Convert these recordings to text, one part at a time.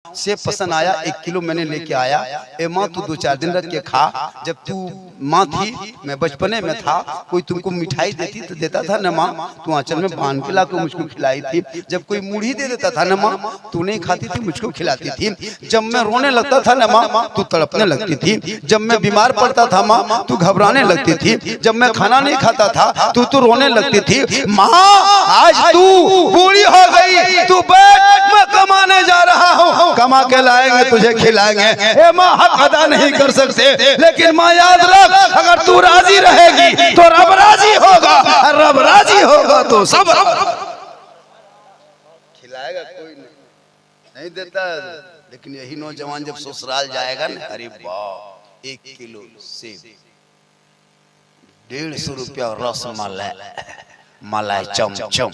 से पसंद आया, 1 किलो मैंने लेके आया। ए माँ तू 2-4 दिन रख के खा। जब तू माँ थी, मैं बचपने में था, कोई तुमको मिठाई देती तो देता था न माँ, तू आंचल में बांध के लाकर मुझको खिलाई थी। जब कोई मुढ़ी दे देता था न माँ, तू नहीं खाती थी, मुझको खिलाती थी। जब मैं रोने लगता था न माँ, तू तड़पने लगती थी। जब मैं बीमार पड़ता था माँ, तू घबराने लगती थी। जब मैं खाना नहीं खाता था, तू रोने लगती थी। माँ आज तू बूढ़ी हो गई, तू बैठ, मैं कमाने जा रहा हूँ, कमा के लाएंगे तुझे खिलाएंगे। ए माँ हक अदा नहीं कर सकते, लेकिन माँ याद रख, अगर तू राजी रहेगी तो रब राजी होगा, और रब राजी होगा तो सब खिलाएगा। कोई नहीं देता, लेकिन यही नौजवान जब ससुराल जाएगा ना, अरे वाह 1 किलो सेब, 150 रुपया रस मलाई चमचम,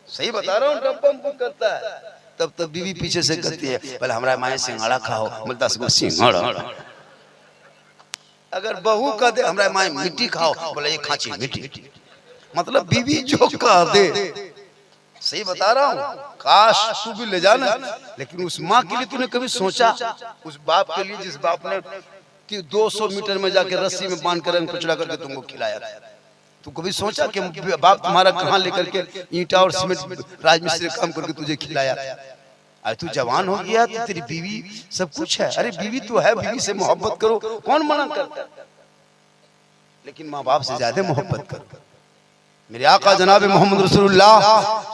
सही बता रहा हूँ, डब्बा करता है। तब बीवी पीछे से कहती है, पहले हमारा माए सिंघाड़ा खाओ, बोलता है सिंघाड़ा। अगर बहू कह दे हमारा माए मिट्टी खाओ, बोले ये खाची मिट्टी। मतलब बीवी जो कह दे, सही बता रहा हूँ। काश तू भी ले जाना, लेकिन उस माँ के लिए तूने कभी सोचा? उस बाप के लिए जिस बाप ने 200 मीटर में जाके रस्सी में बांध कर रंग कुचला करके तुमको खिलाया, तू कभी सोचा कि बाप तुम्हारा कहाँ लेकर के ईंटा और सीमेंट राजमिस्त्री काम करके तुझे खिलाया? अरे तू जवान हो गया तो तेरी बीवी सब कुछ है। अरे बीवी तो है, बीवी से मोहब्बत करो, कौन मना करता है? लेकिन माँ बाप से ज्यादा मोहब्बत करो। मेरे आका जनाब मोहम्मद रसूलुल्लाह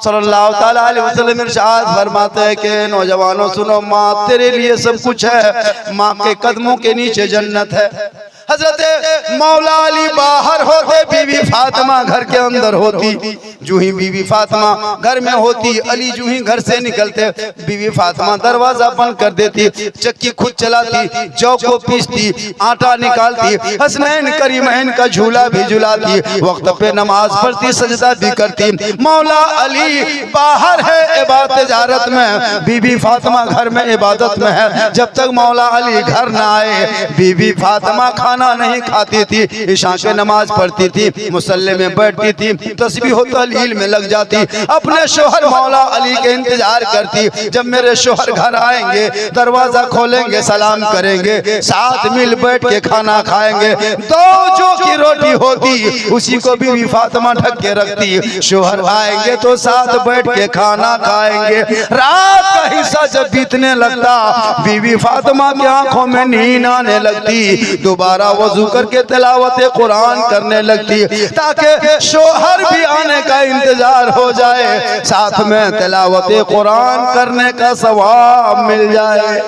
सल्लल्लाहु ताला अलैहि वसल्लम इरशाद फरमाते हैं कि नौजवानों सुनो, माँ तेरे लिए सब कुछ है, माँ के कदमों के नीचे जन्नत है। हजरत मौला अली बाहर होते, बीवी फातिमा घर के अंदर होती। जो ही बीवी फातिमा घर में होती, अली जो ही घर से निकलते, बीवी फातिमा दरवाजा बंद कर देती, चक्की खुद चलाती, जौ को पीसती, आटा निकालती, हसनैन करीमैन का झूला भी झुलाती, वक्त पे नमाज पढ़ती, सजदा भी करती। मौला अली बाहर है इबादत तिजारत में, बीवी फातिमा घर में इबादत में है। जब तक मौला अली घर ना आए, बीवी फातिमा खाना नहीं खाती थी, इशा के नमाज पढ़ती थी, मुसल्ले में बैठती थी, तस्बीह व तहलील में लग जाती, अपने शोहर मौला अली के इंतजार करती। जब मेरे शोहर घर आएंगे, दरवाजा खोलेंगे, सलाम करेंगे, साथ मिल बैठ के खाना खाएंगे। 2 जौ की रोटी होती, उसी को बीवी फातिमा ढक के रखती। शोहर आएंगे तो साथ बैठ के खाना खाएंगे। रात का हिस्सा जब बीतने लगता, बीवी फातिमा की आंखों में नींद आने लगती, दोबारा वजू करके तिलावत कुरान करने लगती, ताकि शोहर भी आने का इंतजार हो जाए, साथ में तिलावत कुरान करने का सवाब मिल जाए।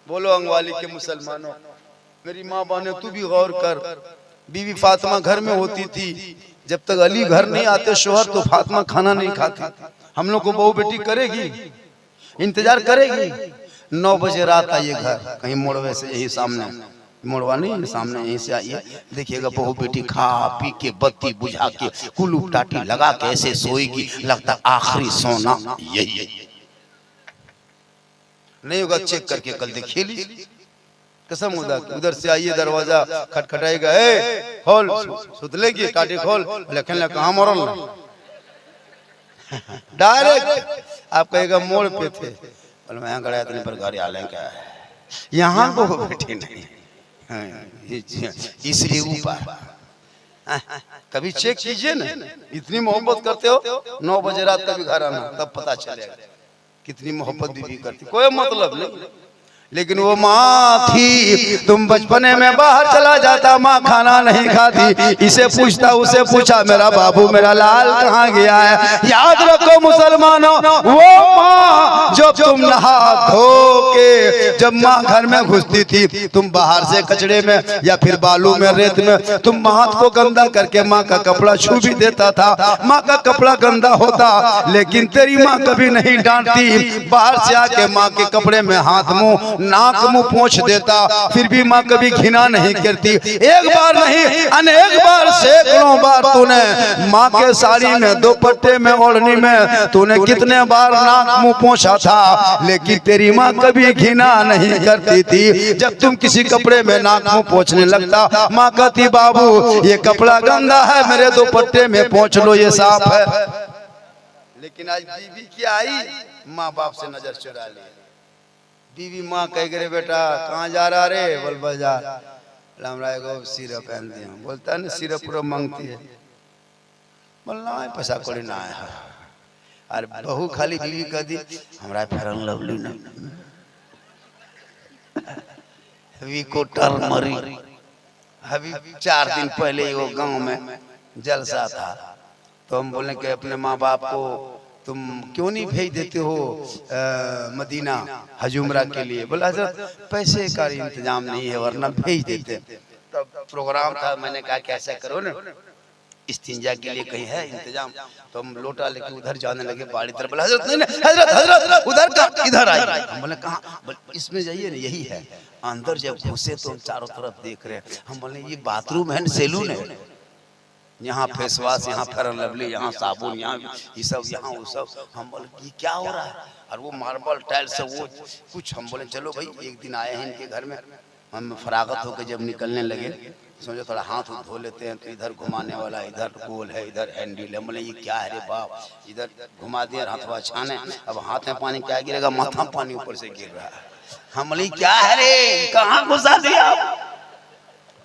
बोलो अंगवाली के मुसलमानों, मेरी माँ बहने तू भी गौर कर। बीवी फातिमा घर में होती थी, जब तक अली घर नहीं आते शोहर, तो फातिमा खाना नहीं खाती। हम लोग को बहू बेटी करेगी, इंतजार करेगी। 9 बजे रात आइए घर, कहीं मोड़वे से, यही सामने मोड़वा नहीं सामने, यहीं से आइए, देखिएगा बहू बेटी खा पी के बत्ती बुझा के कुलू टाटी लगा के ऐसे सोएगी, लगता आखिरी सोना यही नहीं होगा। चेक करके कल देखिए ली कसम उधर से आइए, दरवाजा खटखटाएगा, खोल, सुतलेगी, टाटी खोल, लेकिन कहाँ मोरल डायरेक्ट आप कहेगा मोड़ पे थे, मैं गया इतने पर गाड़ी आ क्या यहाँ को बैठे नहीं, इसलिए ऊपर कभी चेक कीजिए ना, इतनी मोहब्बत करते हो। 9 बजे रात कभी घर आना, तब पता चलेगा कितनी मोहब्बत बीवी करती। कोई मतलब नहीं, लेकिन वो माँ थी, तुम बचपने में बाहर चला जाता, माँ खाना नहीं खाती, इसे पूछता उसे पूछा, मेरा बाबू मेरा लाल कहाँ गया है? याद रखो मुसलमानों, वो माँ जब तुम नहा धो के, जब माँ घर में घुसती थी, तुम बाहर से कचड़े में या फिर बालू में, रेत में, तुम हाथ को गंदा करके माँ का कपड़ा छू भी देता था, माँ का कपड़ा गंदा होता, लेकिन तेरी माँ कभी नहीं डांटती। बाहर से आके माँ के कपड़े में हाथ मुंह नाक मुंह पोंछ देता, फिर भी माँ कभी घिना नहीं करती। एक बार नहीं अनेक बार, सैकड़ों बार तूने माँ के साड़ी में, दुपट्टे में, ओढ़नी में तूने कितने बार नाक मुंह पोंछा था, लेकिन तेरी माँ कभी घिना नहीं करती थी। जब तुम किसी कपड़े में नाक मुंह पोंछने लगता, माँ कहती बाबू ये कपड़ा गंदा है, मेरे दुपट्टे में पोंछ लो, ये साफ है। लेकिन आज बीवी क्या आई, माँ बाप से नजर चुरा ली। बीवी माँ कह गए बेटा कहाँ जा रहा रे? बोल बाजार। हमरा एगो सिरप पहन दिया। बोलता है ना सिरप पूरा मांगती है। बोलना है पैसा कोड़ी ना है। अरे बहू खाली बीवी कह दी हमरा फेरन लवली ना वीको टर्मरी। अभी 4 दिन पहले वो गांव में जलसा था तो हम बोले कि अपने माँ बाप को तुम क्यों नहीं भेज देते हो मदीना हजूमरा के लिए? बोला हजरत पैसे का इंतजाम नहीं है वरना भेज देते। तब प्रोग्राम था, मैंने कहा कैसा करो ना इस्तिंजा के लिए कहीं है इंतजाम? तो हम लोटा लेके उधर जाने लगे बाड़ी तरफ। बोला हजरत नहीं हजरत हजरत उधर का इधर आइए। हम बोले कहाँ? इसमें जाइए ना, यही है। अंदर जब घुसे तो हम चारों तरफ देख रहे हैं। हम बोले ये बाथरूम है सैलून है? यहाँ फेस वॉश, यहाँ फेयर लवली, यहाँ साबुन, यहाँ ये सब, यहाँ वो सब। हम बोले ये क्या हो रहा है? और वो मार्बल टाइल्स से वो कुछ। हम बोले चलो भाई एक दिन आए हैं इनके घर में। हम फरागत होकर जब निकलने लगे सोचे थोड़ा हाथ धो लेते हैं तो इधर घुमाने वाला, इधर गोल है, इधर हैंडल है। बोले ये क्या है रे बाप? इधर घुमा दिया हाथवा छाने, अब हाथ में पानी क्या गिरेगा? माथा में पानी ऊपर से गिर रहा है। हम बोले क्या है रे, कहाँ घुसा दिया?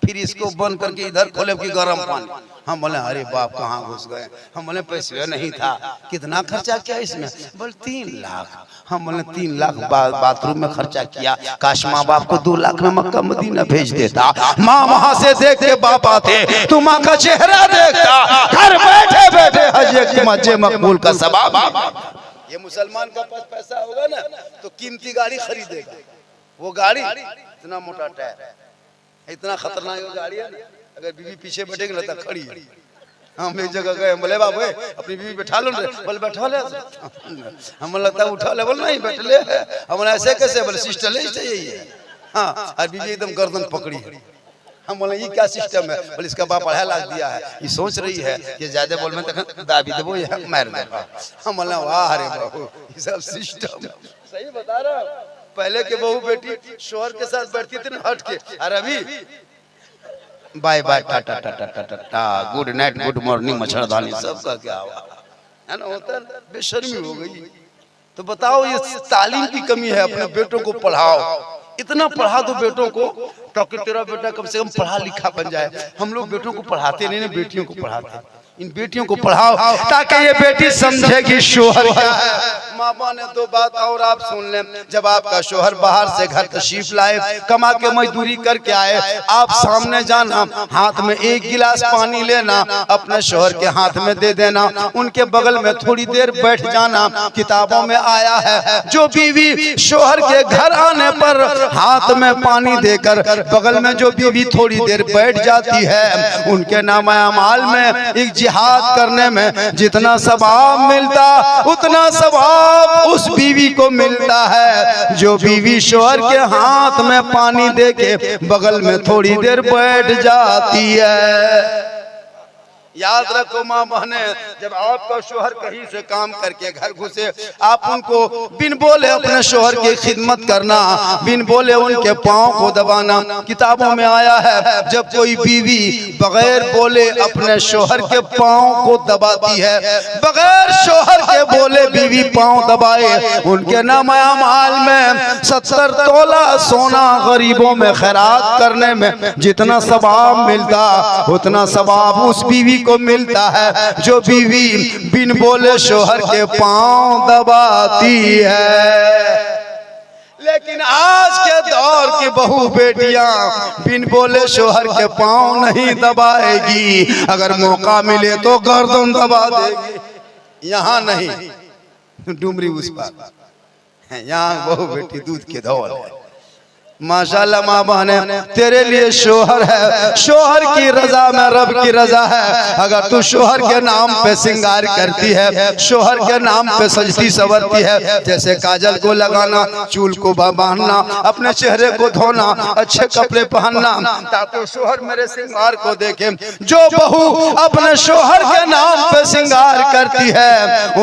फिर इसको बंद करके इधर खोले कि गर्म पानी। हम बोले अरे बाप कहाँ घुस गए? हम बोले पैसे नहीं था। कितना खर्चा किया इसमें? बोले 3 लाख। हम बोले 3 लाख बाथरूम में खर्चा किया। काश माँ बाप को 2 लाख में मक्का मदीना भेज देता। माँ वहाँ से देख के बाप आते तो माँ का चेहरा देखता। घर बैठे बैठे हज मकबूल का सवाब। ये मुसलमान का पास पैसा होगा ना तो कीमती गाड़ी खरीदेगा। वो गाड़ी इतना मोटा टायर, इतना खतरनाक गाड़ी है ना, अगर बीवी पीछे बैठेगी ना तो खड़ी है। हम एक जगह गए, बोले बाबू अपनी बीवी बैठा लो। बोले बैठा ले। हम लगता है उठा ले। बोले नहीं बैठ ले। हम ऐसे कैसे? बोले सिस्टम यही है। हाँ, और बीवी एकदम गर्दन पकड़ी है। हम बोले ये क्या सिस्टम है? बोले इसका बाप 2.5 लाख दिया है। ये सोच रही है कि ज्यादा बोल में तक दाबी देबो या मार देबो। हम बोले वाह रे बाबू ये सब सिस्टम सही बता रहा हूं। पहले के बहू बेटी शोहर के साथ बैठती थी ना हट के, और अभी बाय बाय टाटा टाटा टाटा टा गुड नाइट गुड मॉर्निंग मच्छरदानी सबका क्या हुआ है ना? होता बेशर्मी हो गई। तो बताओ ये तालीम की कमी है। अपने बेटों को पढ़ाओ, इतना पढ़ा दो बेटों को ताकि तेरा बेटा कम से कम पढ़ा लिखा बन जाए। हम लोग बेटों को पढ़ाते नहीं, बेटियों को पढ़ाते। इन बेटियों को पढ़ाओ ताकि ये बेटी समझेगी शोहर क्या है। माँ बाप ने 2 बात और आप सुन लें। जब आपका शोहर बाहर से घर तशरीफ लाए, कमा के मजदूरी करके आए, आप सामने जाना, हाथ में 1 गिलास पानी लेना, अपने शोहर के हाथ में दे देना, उनके बगल में थोड़ी देर बैठ जाना। किताबों में आया है जो बीवी शोहर के घर आने पर हाथ में पानी देकर बगल में जो बीवी थोड़ी देर बैठ जाती है, उनके नामा अमाल में एक जिहाद करने में जितना सवाब मिलता उतना सवाब उस बीवी को मिलता है जो बीवी शोहर के हाथ में पानी देके बगल में थोड़ी देर बैठ जाती है। याद रखो माँ बहने, जब आपका शोहर कहीं से काम करके घर घुसे, आप उनको बिन बोले अपने शोहर की खिदमत करना, बिन बोले उनके पाँव को दबाना। किताबों में आया है जब कोई बीवी बगैर बोले अपने शोहर के पाँव को दबाती है, बगैर शोहर के बोले बीवी पाँव दबाए, उनके नामा अमाल में 70 तोला सोना गरीबों में खैरात करने में जितना सवाब मिलता उतना सवाब उस बीवी को मिलता है जो बीवी बिन बोले शोहर के पांव दबाती है। लेकिन आज के दौर की बहू बेटियां बिन बोले शोहर के पांव नहीं दबाएगी, अगर मौका मिले तो गर्दन दबा देगी। यहाँ नहीं, डुमरी उस पार, यहाँ बहू बेटी दूध के धौल है। माशाल्लाह माँ बहने, तेरे लिए शोहर है, शोहर की रजा में रब की रजा है। अगर तू शोहर के नाम पे सिंगार करती है, शोहर के नाम पे सजती सवरती है, जैसे काजल को लगाना, चूल को बांधना, अपने चेहरे को धोना, अच्छे कपड़े पहनना, ताकि शोहर मेरे सिंगार को देखे। जो बहू अपने शोहर के नाम पे सिंगार करती है,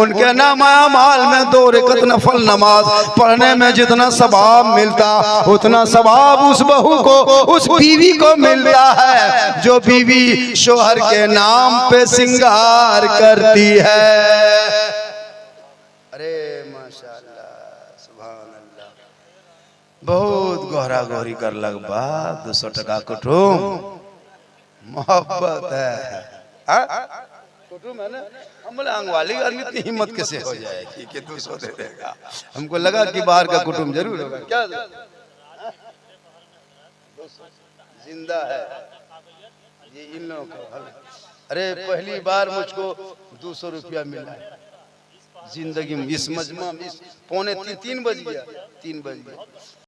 उनके नाम अमाल में 2 रकात नफल नमाज पढ़ने में जितना सवाब मिलता उतना सवाब उस बहू को, उस बीवी को मिलता है जो बीवी शोहर के नाम पे सिंगार करती है। अरे माशाल्लाह। बहुत गहरा गहरी कर लग बा 200 टका कुटुम मोहब्बत है। कुटुम है ना, हम बोले आंगवाली आदमी इतनी हिम्मत कैसे हो जाएगी कि 200 दे देगा। हमको लगा कि बाहर का कुटुम जरूर होगा। क्या जिंदा है ये इन लोगों का। अरे पहली बार मुझको 200 रुपया मिला जिंदगी में, इस मजमा में। 2:45 बज गया, 3 बज गया।